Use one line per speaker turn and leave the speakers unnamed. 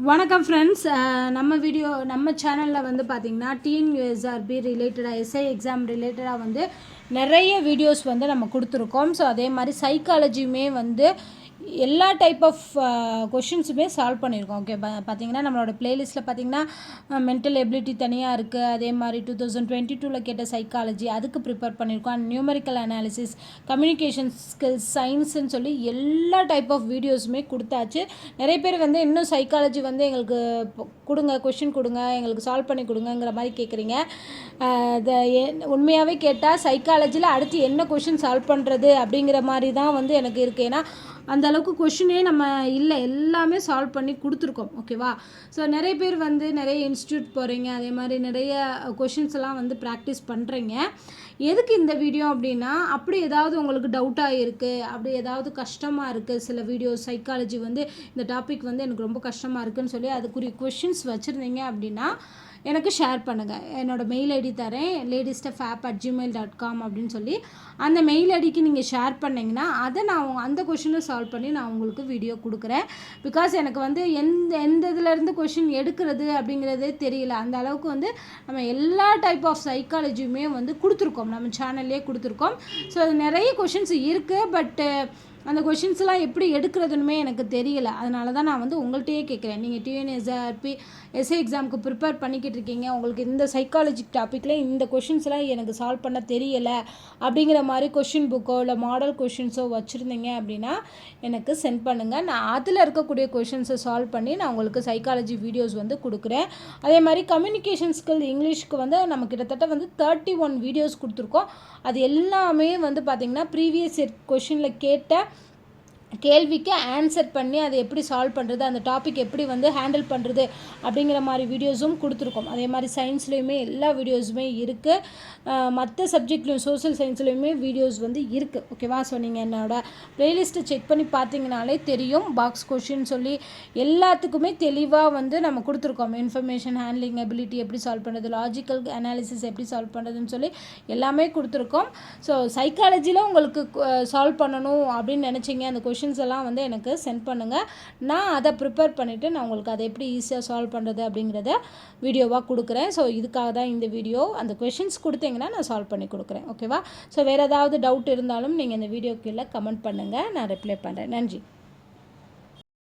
வணக்கம் ஃப்ரெண்ட்ஸ். நம்ம சேனலில் வந்து பார்த்திங்கன்னா டிஎன்யூஎஸ்ஆர்பி ரிலேட்டடாக எஸ்ஐ எக்ஸாம் ரிலேட்டடாக வந்து நிறைய வீடியோஸ் வந்து நம்ம கொடுத்துருக்கோம். ஸோ அதே மாதிரி சைக்காலஜியுமே வந்து எல்லா டைப் ஆஃப் கொஷின்ஸுமே சால்வ் பண்ணியிருக்கோம். ஓகே, பார்த்திங்கன்னா நம்மளோட ப்ளேலிஸ்ட்டில் பார்த்திங்கன்னா மென்டல் எபிலிட்டி தனியாக இருக்குது. அதே மாதிரி 2022 கேட்ட சைக்காலஜி அதுக்கு ப்ரிப்பேர் பண்ணியிருக்கோம். And numerical analysis, communication skills, சயின்ஸுன்னு சொல்லி எல்லா டைப் ஆஃப் வீடியோஸுமே கொடுத்தாச்சு. நிறைய பேர் வந்து இன்னும் சைக்காலஜி வந்து எங்களுக்கு கொடுங்க, கொஷின் கொடுங்க, எங்களுக்கு சால்வ் பண்ணி கொடுங்கங்கிற மாதிரி கேட்குறீங்க. உண்மையாகவே கேட்டால் சைக்காலஜியில் அடுத்து என்ன கொஷின் சால்வ் பண்ணுறது அப்படிங்கிற மாதிரி தான் வந்து எனக்கு இருக்குது. ஏன்னா அந்த அளவுக்கு கொஷினே நம்ம இல்லை, எல்லாமே சால்வ் பண்ணி கொடுத்துருக்கோம். ஓகேவா? ஸோ நிறைய பேர் வந்து நிறைய இன்ஸ்டியூட் போகிறீங்க, அதே மாதிரி நிறைய கொஷின்ஸ் எல்லாம் வந்து ப்ராக்டிஸ் பண்ணுறீங்க. எதுக்கு இந்த வீடியோ அப்படின்னா, அப்படி ஏதாவது உங்களுக்கு டவுட்டாக இருக்குது, அப்படி ஏதாவது கஷ்டமாக இருக்குது, சில வீடியோஸ் சைக்காலஜி வந்து இந்த டாபிக் வந்து எனக்கு ரொம்ப கஷ்டமாக இருக்குதுன்னு சொல்லி அதுக்குரிய கொஷின்ஸ் வச்சுருந்தீங்க அப்படின்னா எனக்கு ஷேர் பண்ணுங்கள். என்னோடய மெயில் ஐடி தரேன், ladystaf@gmail.com அப்படின்னு சொல்லி அந்த மெயில் ஐடிக்கு நீங்கள் ஷேர் பண்ணிங்கன்னா அதை நான் அந்த கொஷினை சால்வ் பண்ணி நான் உங்களுக்கு வீடியோ கொடுக்குறேன். பிகாஸ் எனக்கு வந்து எந்த இதுலேருந்து கொஷின் எடுக்கிறது அப்படிங்கிறதே தெரியல. அந்த அளவுக்கு வந்து நம்ம எல்லா டைப் ஆஃப் சைக்காலஜியுமே வந்து கொடுத்துருக்கோம், நம்ம சேனல்லே கொடுத்துருக்கோம். ஸோ அது நிறைய கொஷின்ஸ் இருக்குது. பட்டு அந்த கொஷின்ஸ்லாம் எப்படி எடுக்கிறதுனுமே எனக்கு தெரியல. அதனால தான் நான் வந்து உங்கள்கிட்டயே கேட்குறேன். நீங்கள் டிஎன்எஸ்ஆர்பி எஸ்ஐ எக்ஸாமுக்கு ப்ரிப்பேர் பண்ணிக்கிட்டு இருக்கீங்க, உங்களுக்கு இந்த சைக்காலஜி டாப்பிக்கில் இந்த கொஷின்ஸ்லாம் எனக்கு சால்வ் பண்ண தெரியலை அப்படிங்கிற மாதிரி கொஷின் புக்கோ இல்லை மாடல் கொஷின்ஸோ வச்சுருந்தீங்க அப்படின்னா எனக்கு சென்ட் பண்ணுங்கள். நான் அதில் இருக்கக்கூடிய கொஷின்ஸை சால்வ் பண்ணி நான் உங்களுக்கு சைக்காலஜி வீடியோஸ் வந்து கொடுக்குறேன். அதே மாதிரி கம்யூனிகேஷன் ஸ்கில் இங்கிலீஷ்க்கு வந்து நம்ம கிட்டத்தட்ட வந்து 31 வீடியோஸ் கொடுத்துருக்கோம். அது எல்லாமே வந்து பார்த்திங்கன்னா ப்ரீவியஸ் இயர் கொஷினில் கேட்ட கேள்விக்கு ஆன்சர் பண்ணி அதை எப்படி சால்வ் பண்ணுறது, அந்த டாபிக் எப்படி வந்து ஹேண்டில் பண்ணுறது அப்படிங்கிற மாதிரி வீடியோஸும் கொடுத்துருக்கோம். அதே மாதிரி சயின்ஸ்லேயுமே எல்லா வீடியோஸுமே இருக்குது. மற்ற சப்ஜெக்ட்லேயும் சோஷியல் சயின்ஸ்லேயுமே வீடியோஸ் வந்து இருக்குது. ஓகேவா? ஸோ நீங்கள் என்னோடய ப்ளேலிஸ்ட்டை செக் பண்ணி பார்த்தீங்கனாலே தெரியும். பாக்ஸ் கொஷின் சொல்லி எல்லாத்துக்குமே தெளிவாக வந்து நம்ம கொடுத்துருக்கோம். இன்ஃபர்மேஷன் ஹேண்ட்லிங் எபிலிட்டி எப்படி சால்வ் பண்ணுறது, லாஜிக்கல் அனாலிசிஸ் எப்படி சால்வ் பண்ணுறதுன்னு சொல்லி எல்லாமே கொடுத்துருக்கோம். ஸோ சைக்காலஜியில் உங்களுக்கு சால்வ் பண்ணணும் அப்படின்னு நினச்சிங்க அந்த கொஷின்ஸ் எல்லாம் வந்து எனக்கு சென்ட் பண்ணுங்கள். நான் அதை ப்ரிப்பேர் பண்ணிவிட்டு நான் உங்களுக்கு அதை எப்படி ஈஸியாக சால்வ் பண்ணுறது அப்படிங்கிறத வீடியோவாக கொடுக்குறேன். ஸோ இதுக்காக தான் இந்த வீடியோ. அந்த கொஷின்ஸ் கொடுத்தீங்கன்னா நான் சால்வ் பண்ணி கொடுக்குறேன். ஓகேவா? ஸோ வேறு ஏதாவது டவுட் இருந்தாலும் நீங்கள் இந்த வீடியோ கீழே கமெண்ட் பண்ணுங்கள், நான் ரிப்ளை பண்ணுறேன். நன்றி.